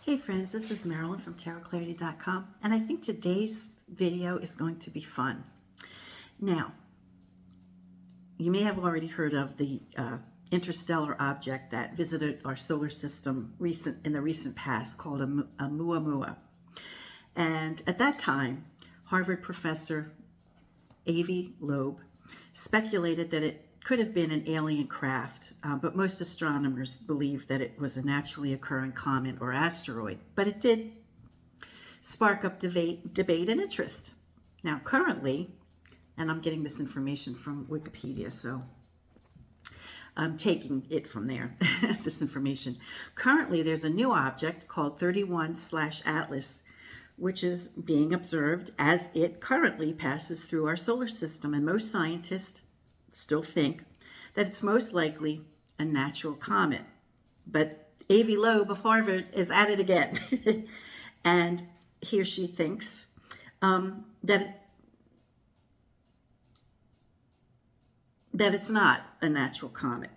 Hey friends, this is Marilyn from tarotclarity.com, and I think today's video is going to be fun. Now, you may have already heard of the interstellar object that visited our solar system in the recent past called a Oumuamua. And at that time, Harvard professor Avi Loeb speculated that it could have been an alien craft, but most astronomers believe that it was a naturally occurring comet or asteroid. But it did spark up debate and interest. Now, currently, and I'm getting this information from Wikipedia, so I'm taking it from there, this information. Currently, there's a new object called 31/Atlas, which is being observed as it currently passes through our solar system, and most scientists still think that it's most likely a natural comet. But Avi Loeb of Harvard is at it again. And he or she thinks that it's not a natural comet.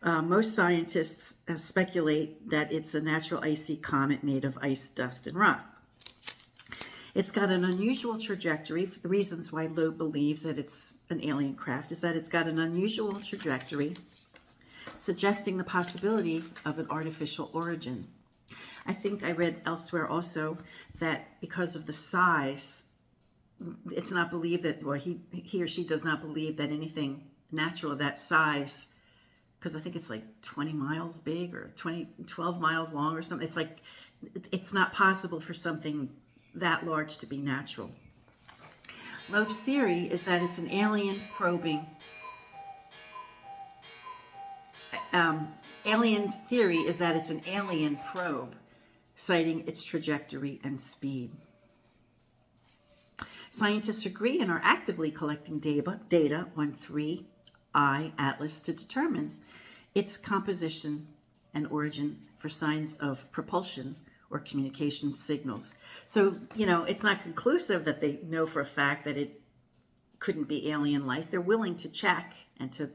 Most scientists speculate that it's a natural icy comet made of ice, dust, and rock. It's got an unusual trajectory. For the reasons why Loeb believes that it's an alien craft is that it's got an unusual trajectory, suggesting the possibility of an artificial origin. I think I read elsewhere also that because of the size, it's not believed that, well, he or she does not believe that anything natural of that size, because I think it's like 20 miles big or 12 miles long or something. It's like, it's not possible for something that large to be natural. Loeb's theory is that it's an alien probing. Alien's theory is that it's an alien probe, citing its trajectory and speed. Scientists agree and are actively collecting data on 3I Atlas to determine its composition and origin for signs of propulsion or communication signals. So, it's not conclusive that they know for a fact that it couldn't be alien life. They're willing to check and to,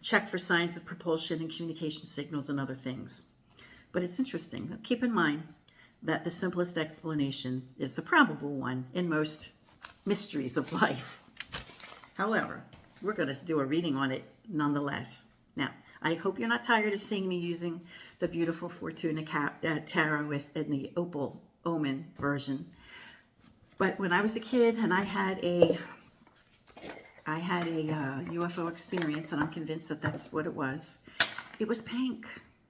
check for signs of propulsion and communication signals and other things. But it's interesting. Keep in mind that the simplest explanation is the probable one in most mysteries of life. However, we're going to do a reading on it nonetheless. Now, I hope you're not tired of seeing me using the beautiful Fortuna tarot in the Opal Omen version. But when I was a kid and I had a UFO experience, and I'm convinced that that's what it was pink.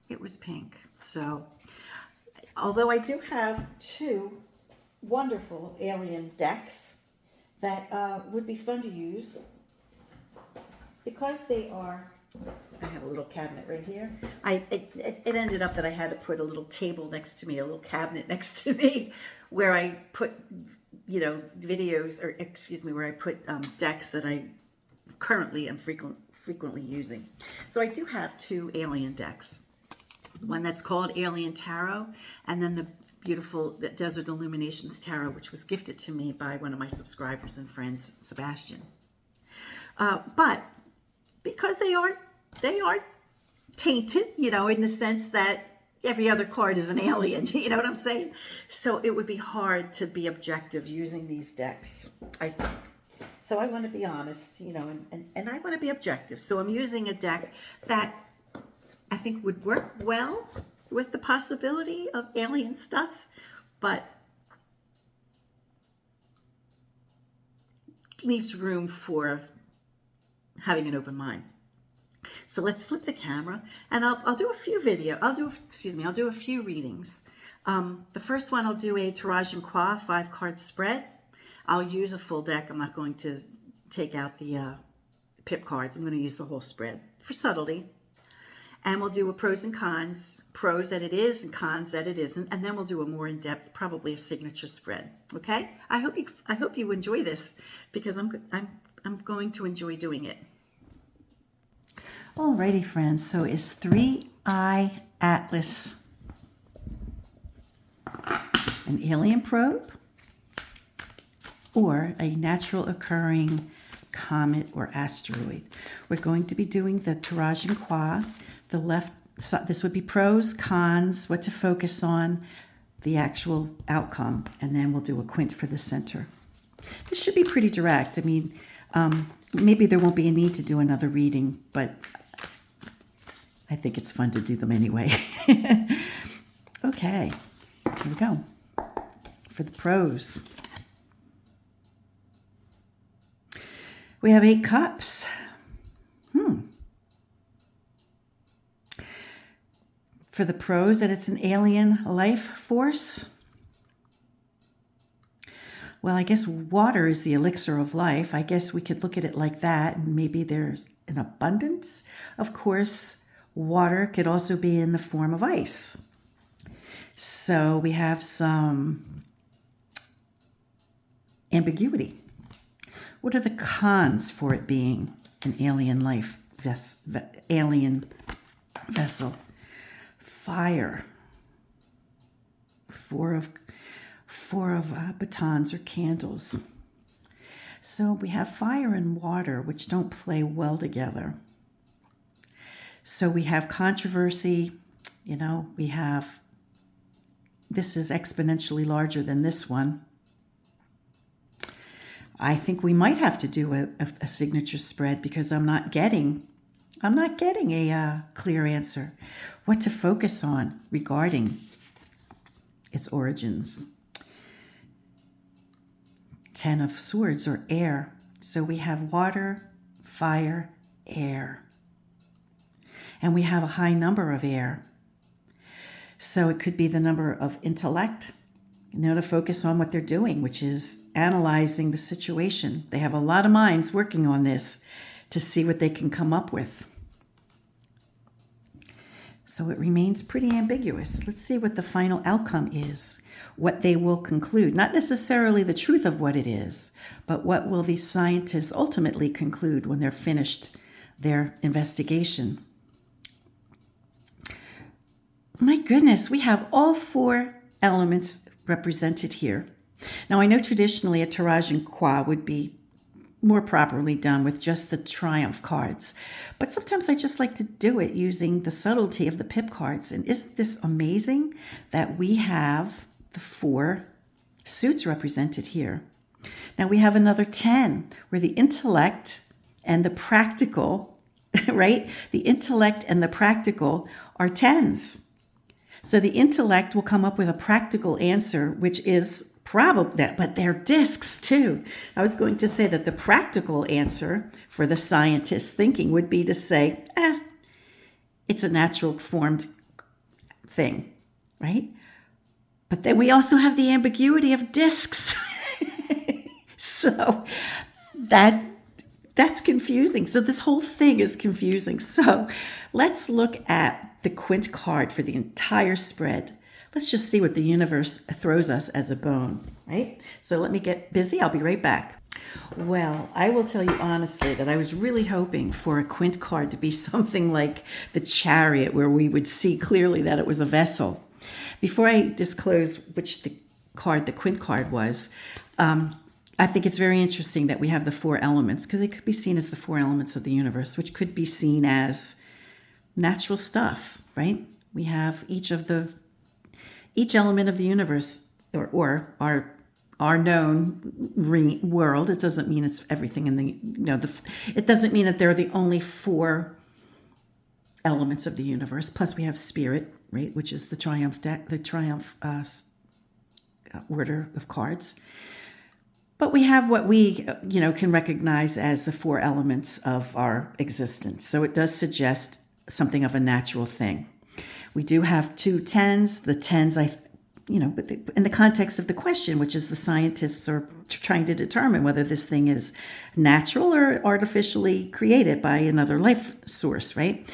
It was pink. So, although I do have two wonderful alien decks that would be fun to use, because they are, I have a little cabinet right here. It ended up that I had to put a little table next to me, a little cabinet next to me, where I put, where I put decks that I currently am frequently using. So I do have two alien decks. One that's called Alien Tarot, and then the beautiful Desert Illuminations Tarot, which was gifted to me by one of my subscribers and friends, Sebastian. But because they are tainted, in the sense that every other card is an alien, you know what I'm saying? So it would be hard to be objective using these decks, I think. So I want to be honest, and I want to be objective. So I'm using a deck that I think would work well with the possibility of alien stuff, but leaves room for having an open mind. So let's flip the camera, and I'll do a few I'll do a few readings. The first one, I'll do a tirage and qua 5-card spread. I'll use a full deck. I'm not going to take out the pip cards. I'm going to use the whole spread for subtlety. And we'll do a pros and cons, pros that it is and cons that it isn't, and then we'll do a more in-depth, probably a signature spread. Okay? I hope you enjoy this, because I'm going to enjoy doing it. Alrighty, friends, so is 3I Atlas an alien probe or a natural occurring comet or asteroid? We're going to be doing the tirage and qua. The left So this would be pros, cons, what to focus on, the actual outcome, and then we'll do a quint for the center. This should be pretty direct. I mean, maybe there won't be a need to do another reading, but I think it's fun to do them anyway. Okay, here we go. For the pros, we have 8 cups. For the pros, that it's an alien life force. Well, I guess water is the elixir of life. I guess we could look at it like that, and maybe there's an abundance. Of course, water could also be in the form of ice. So we have some ambiguity. What are the cons for it being an alien life alien vessel? Fire. Four of batons or candles. So we have fire and water, which don't play well together. So we have controversy. You know, we have, this is exponentially larger than this one. I think we might have to do a signature spread because I'm not getting a clear answer. What to focus on regarding its origins. 10 of Swords, or air. So we have water, fire, air. And we have a high number of air. So it could be the number of intellect, to focus on what they're doing, which is analyzing the situation. They have a lot of minds working on this to see what they can come up with. So it remains pretty ambiguous. Let's see what the final outcome is, what they will conclude. Not necessarily the truth of what it is, but what will these scientists ultimately conclude when they're finished their investigation. My goodness, we have all 4 elements represented here. Now, I know traditionally a tirage en croix would be more properly done with just the triumph cards, but sometimes I just like to do it using the subtlety of the pip cards. And isn't this amazing that we have the 4 suits represented here? Now we have another 10 where the intellect and the practical, right? The intellect and the practical are 10s. So the intellect will come up with a practical answer, which is probably that, but they're discs too. I was going to say that the practical answer for the scientist's thinking would be to say, it's a natural formed thing, right? But then we also have the ambiguity of discs. So that's confusing. So this whole thing is confusing. So let's look at the quint card for the entire spread. Let's just see what the universe throws us as a bone, right? So let me get busy. I'll be right back. Well, I will tell you honestly that I was really hoping for a quint card to be something like the Chariot, where we would see clearly that it was a vessel. Before I disclose which the quint card was, I think it's very interesting that we have the 4 elements, because it could be seen as the 4 elements of the universe, which could be seen as natural stuff, right? We have each element of the universe, or our known world. It doesn't mean it's everything in the, it doesn't mean that they're the only 4 elements of the universe. Plus we have spirit, right? Which is the triumph deck, the triumph order of cards. But we have what we, can recognize as the 4 elements of our existence. So it does suggest something of a natural thing. We do have 2 10s. The 10s, but in the context of the question, which is the scientists are trying to determine whether this thing is natural or artificially created by another life source, right?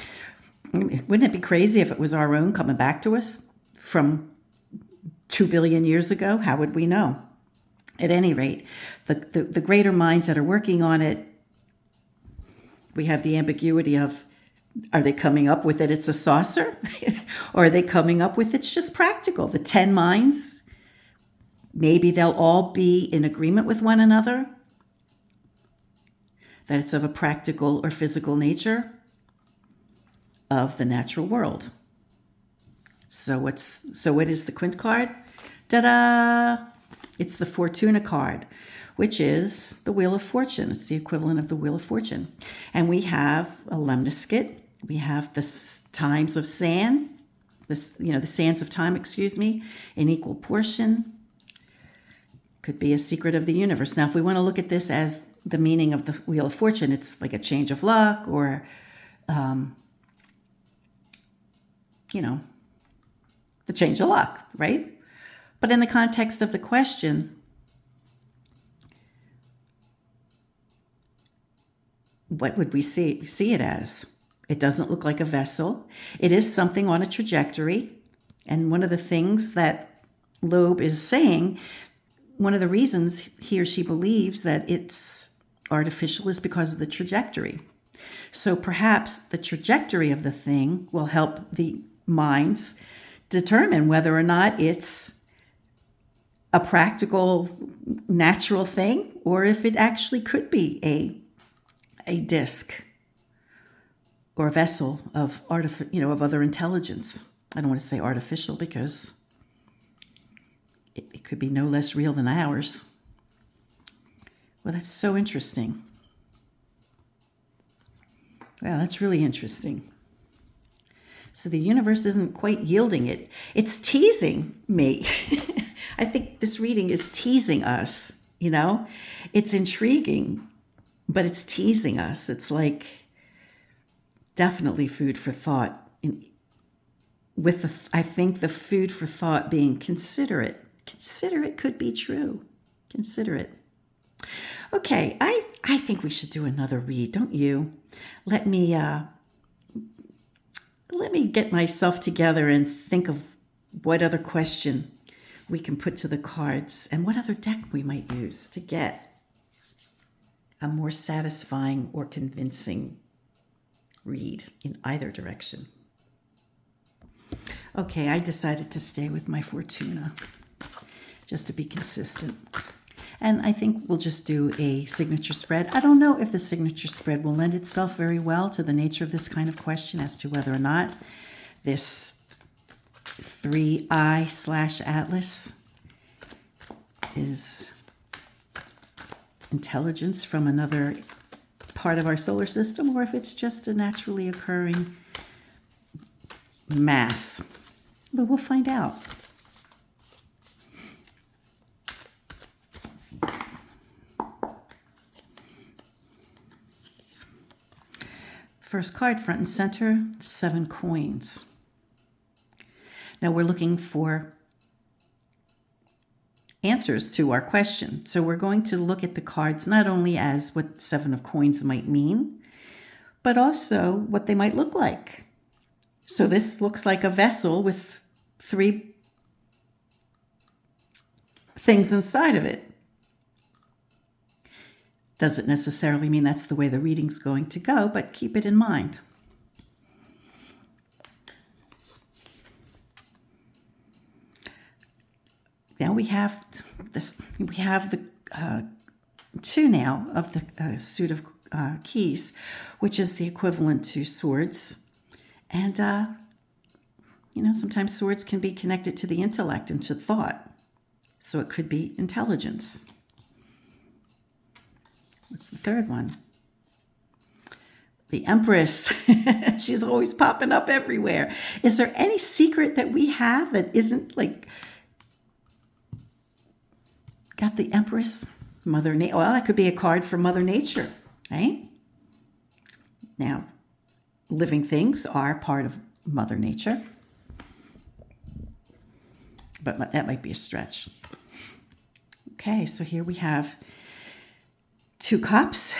Wouldn't it be crazy if it was our own coming back to us from 2 billion years ago? How would we know? At any rate, the greater minds that are working on it, we have the ambiguity of, are they coming up with it, it's a saucer? Or are they coming up with it's just practical? The 10 minds, maybe they'll all be in agreement with one another, that it's of a practical or physical nature of the natural world. So what is the quint card? Ta-da! It's the Fortuna card, which is the Wheel of Fortune. It's the equivalent of the Wheel of Fortune. And we have a lemniscate. We have the times of sand, the sands of time, in equal portion. Could be a secret of the universe. Now, if we want to look at this as the meaning of the Wheel of Fortune, it's like a change of luck or, the change of luck, right? But in the context of the question, what would we see it as? It doesn't look like a vessel. It is something on a trajectory. And one of the things that Loeb is saying, one of the reasons he or she believes that it's artificial is because of the trajectory. So perhaps the trajectory of the thing will help the minds determine whether or not it's a practical, natural thing, or if it actually could be a disc or a vessel of of other intelligence. I don't want to say artificial because it could be no less real than ours. Well, that's so interesting. Well, that's really interesting. So the universe isn't quite yielding it. It's teasing me. I think this reading is teasing us, It's intriguing, but it's teasing us. It's like definitely food for thought. I think the food for thought being considerate. Considerate could be true. Considerate. Okay, I think we should do another read, don't you? Let me get myself together and think of what other question we can put to the cards and what other deck we might use to get a more satisfying or convincing read in either direction. Okay, I decided to stay with my Fortuna just to be consistent. And I think we'll just do a signature spread. I don't know if the signature spread will lend itself very well to the nature of this kind of question as to whether or not this 3I/Atlas is intelligence from another part of our solar system, or if it's just a naturally occurring mass. But we'll find out. First card, front and center, 7 coins. Now we're looking for answers to our question. So we're going to look at the cards not only as what 7 of coins might mean, but also what they might look like. So this looks like a vessel with 3 things inside of it. Doesn't necessarily mean that's the way the reading's going to go, but keep it in mind. Now we have this. We have the 2 now of the suit of keys, which is the equivalent to swords, and sometimes swords can be connected to the intellect and to thought, so it could be intelligence. What's the third one? The Empress. She's always popping up everywhere. Is there any secret that we have that isn't like got the Empress? Mother Nature. Well, that could be a card for Mother Nature, right? Now, living things are part of Mother Nature, but that might be a stretch. Okay, so here we have 2 cups.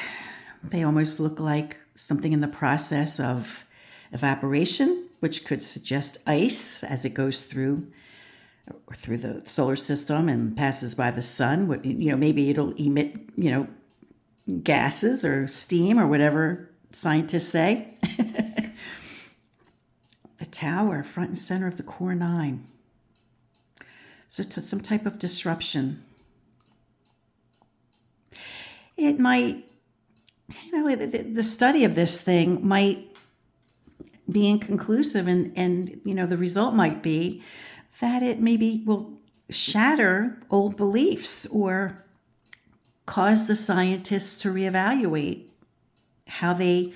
They almost look like something in the process of evaporation, which could suggest ice as it goes through the solar system and passes by the sun. Maybe it'll emit, gases or steam or whatever scientists say. The Tower, front and center of the core 9. So some type of disruption. It might, the study of this thing might be inconclusive, and the result might be that it maybe will shatter old beliefs or cause the scientists to reevaluate how they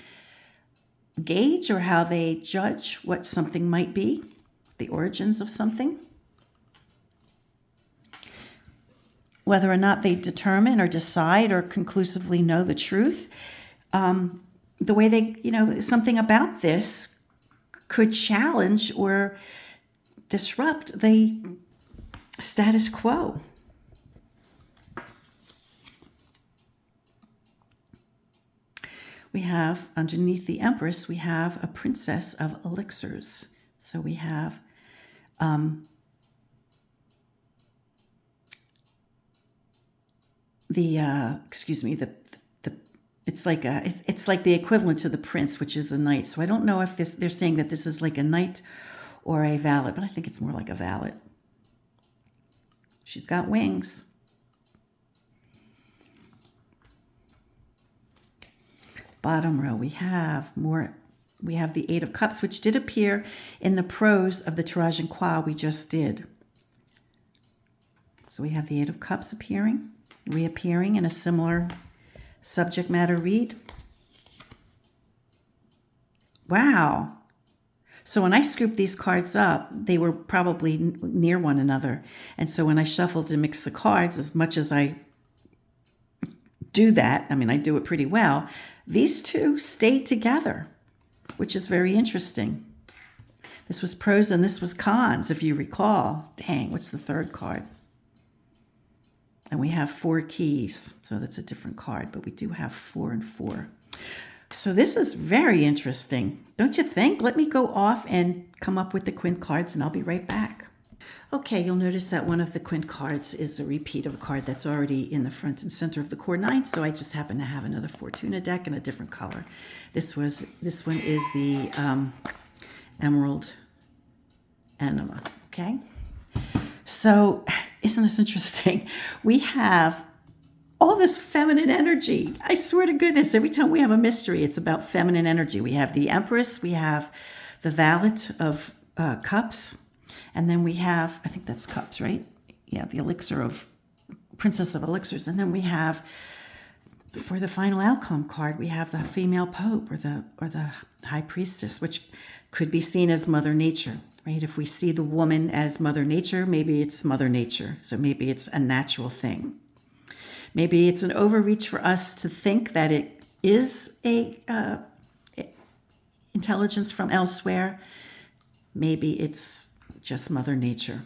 gauge or how they judge what something might be, the origins of something. Whether or not they determine or decide or conclusively know the truth, the way they, something about this could challenge or disrupt the status quo. We have, underneath the Empress, we have a princess of elixirs. So we have it's like the equivalent to the prince, which is a knight. So I don't know if they're saying that this is like a knight or a valet, but I think it's more like a valet. She's got wings. Bottom row, we have the Eight of Cups, which did appear in the prose of the Tirage and Qua we just did. So we have the Eight of Cups reappearing in a similar subject matter read. Wow. So when I scooped these cards up, they were probably near one another. And so when I shuffled and mixed the cards, as much as I do that, I do it pretty well, these two stayed together, which is very interesting. This was pros and this was cons, if you recall. Dang, what's the third card? And we have 4 keys, so that's a different card, but we do have 4 and 4. So this is very interesting, don't you think? Let me go off and come up with the Quint cards, and I'll be right back. Okay, you'll notice that one of the Quint cards is a repeat of a card that's already in the front and center of the core 9, so I just happen to have another Fortuna deck in a different color. This one is the Emerald Enema, okay? So isn't this interesting? We have all this feminine energy. I swear to goodness, every time we have a mystery, it's about feminine energy. We have the Empress, we have the Valet of Cups, and then we have, I think that's Cups, right? Yeah, the Princess of Elixirs. And then we have, for the final outcome card, we have the female Pope or the High Priestess, which could be seen as Mother Nature, right? If we see the woman as Mother Nature, maybe it's Mother Nature. So maybe it's a natural thing. Maybe it's an overreach for us to think that it is a intelligence from elsewhere. Maybe it's just Mother Nature.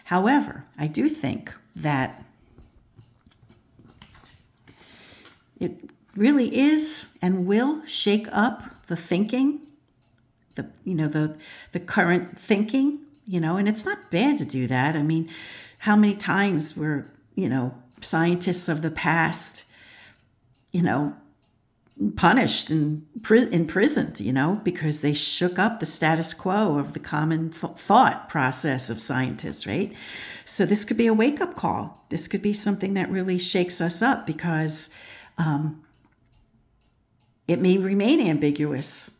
However, I do think that it really is and will shake up the thinking, the current thinking, and it's not bad to do that. How many times were, scientists of the past, punished and imprisoned, because they shook up the status quo of the common thought process of scientists, right? So this could be a wake-up call. This could be something that really shakes us up, because it may remain ambiguous.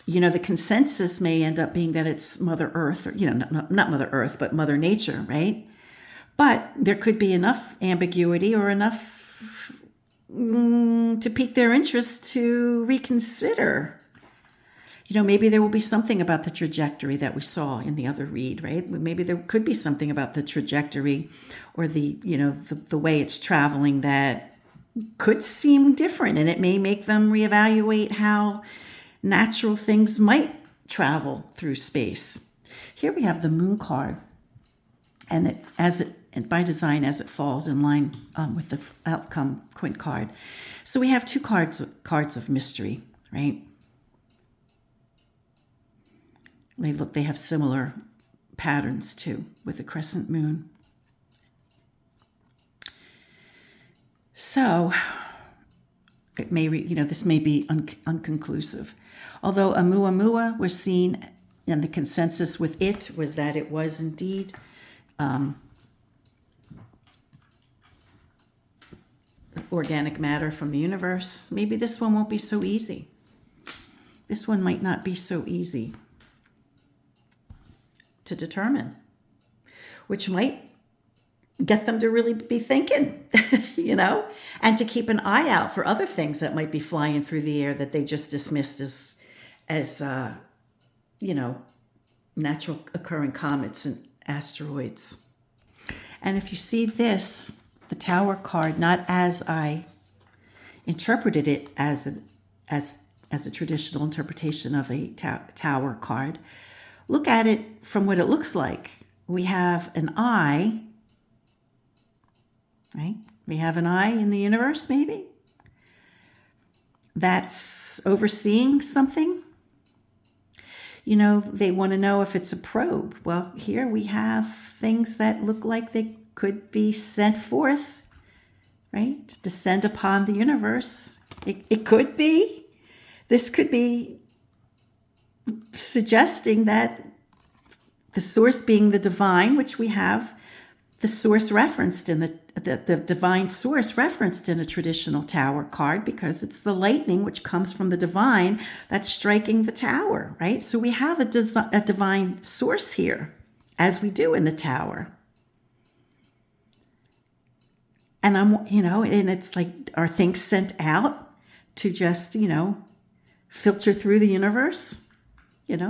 The consensus may end up being that it's Mother Earth, or, not Mother Earth, but Mother Nature, right? But there could be enough ambiguity or enough to pique their interest to reconsider. Maybe there will be something about the trajectory that we saw in the other read, right? Maybe there could be something about the trajectory or the way it's traveling that could seem different, and it may make them reevaluate how natural things might travel through space. Here we have the Moon card, and by design, as it falls in line with the outcome Quint card. So we have 2 cards of mystery, right? They have similar patterns too, with the crescent moon. So it may, this may be unconclusive. Although Oumuamua was seen, and the consensus with it was that it was indeed organic matter from the universe. Maybe this one won't be so easy. this one might not be so easy to determine, which might get them to really be thinking, you know, and to keep an eye out for other things that might be flying through the air that they just dismissed as you know, natural occurring comets and asteroids. And if you see this, the Tower card, not as I interpreted it as a traditional interpretation of a Tower card, look at it from what it looks like. We have an eye, right? We have an eye in the universe, maybe, that's overseeing something. You know, they want to know if it's a probe. Well, here we have things that look like they could be sent forth, right? To descend upon the universe. It could be. This could be suggesting that the source being the divine, which we have the source referenced in the divine source referenced in a traditional Tower card, because it's the lightning which comes from the divine that's striking the tower, right? So we have a divine source here, as we do in the Tower. And and it's like, are things sent out to just, filter through the universe?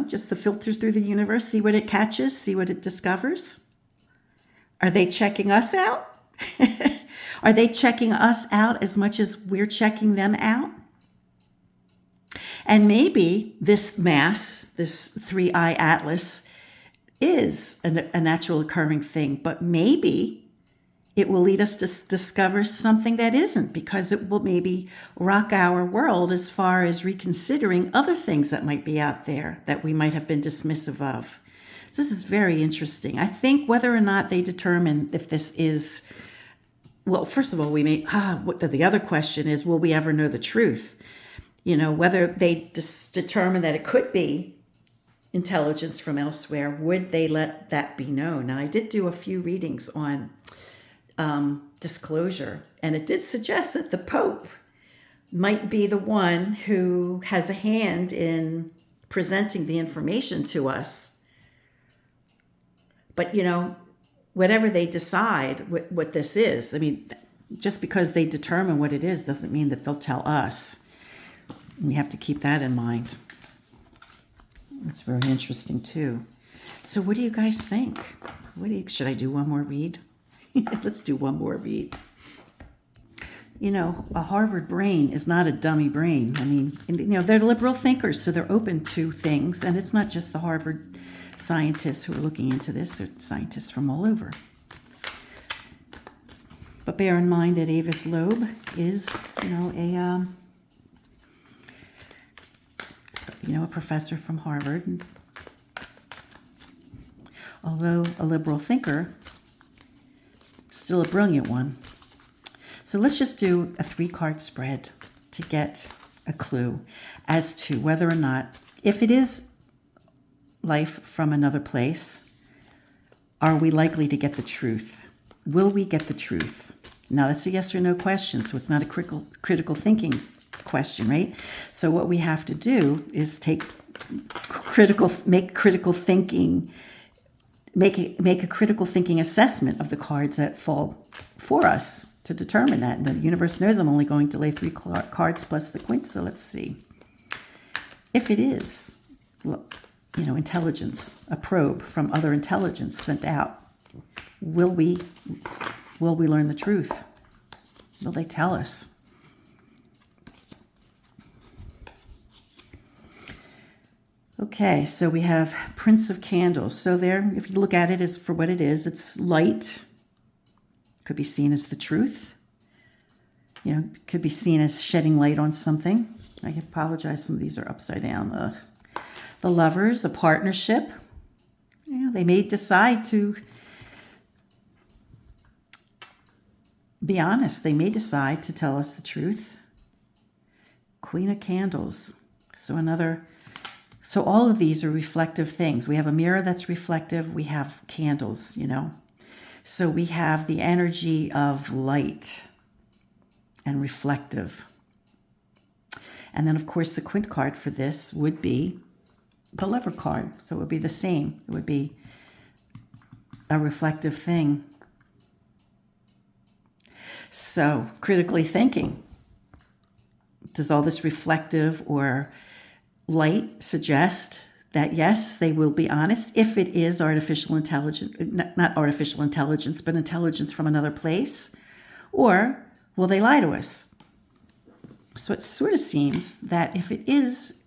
Just to filter through the universe, see what it catches, see what it discovers. Are they checking us out? Are they checking us out as much as we're checking them out? And maybe this mass, this 3-eye atlas, is a natural occurring thing, but maybe it will lead us to discover something that isn't, because it will maybe rock our world as far as reconsidering other things that might be out there that we might have been dismissive of. So this is very interesting. I think whether or not they determine if this is, well, first of all, the other question is, will we ever know the truth? Whether they determine that it could be intelligence from elsewhere, would they let that be known? Now, I did do a few readings on disclosure, and it did suggest that the Pope might be the one who has a hand in presenting the information to us. But, whatever they decide what this is, just because they determine what it is doesn't mean that they'll tell us. We have to keep that in mind. That's very interesting, too. So what do you guys think? Should I do one more read? Let's do one more read. A Harvard brain is not a dummy brain. They're liberal thinkers, so they're open to things. And it's not just the Harvard scientists who are looking into this. They're scientists from all over. But bear in mind that Avis Loeb is, a professor from Harvard. And although a liberal thinker, still a brilliant one. So let's just do a 3-card spread to get a clue as to whether or not, if it is life from another place, are we likely to get the truth? Will we get the truth? Now, that's a yes or no question, so it's not a critical thinking question, right? So what we have to do is make a critical thinking assessment of the cards that fall for us to determine that. And the universe knows I'm only going to lay 3 cards plus the quint, so let's see. If it is, intelligence, a probe from other intelligence sent out, will we learn the truth? Will they tell us? Okay, so we have Prince of Candles. So there, if you look at it as for what it is, it's light. Could be seen as the truth. Could be seen as shedding light on something. I apologize, some of these are upside down. The Lovers, a partnership. They may decide to be honest. They may decide to tell us the truth. Queen of Candles. So all of these are reflective things. We have a mirror that's reflective. We have candles, So we have the energy of light and reflective. And then, of course, the quint card for this would be the Lover card. So it would be the same. It would be a reflective thing. So, critically thinking. Does all this reflective or light suggest that, yes, they will be honest if it is artificial intelligence, not artificial intelligence, but intelligence from another place? Or will they lie to us? So it sort of seems that if it is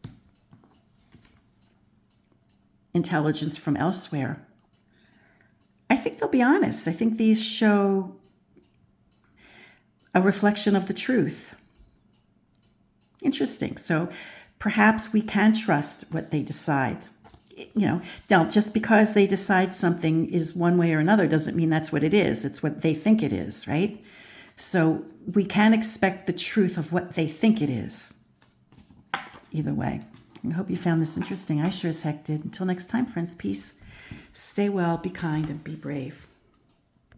intelligence from elsewhere, I think they'll be honest. I think these show a reflection of the truth. Interesting. So perhaps we can trust what they decide. Now, just because they decide something is one way or another doesn't mean that's what it is. It's what they think it is, right? So we can expect the truth of what they think it is. Either way. I hope you found this interesting. I sure as heck did. Until next time, friends, peace. Stay well, be kind, and be brave.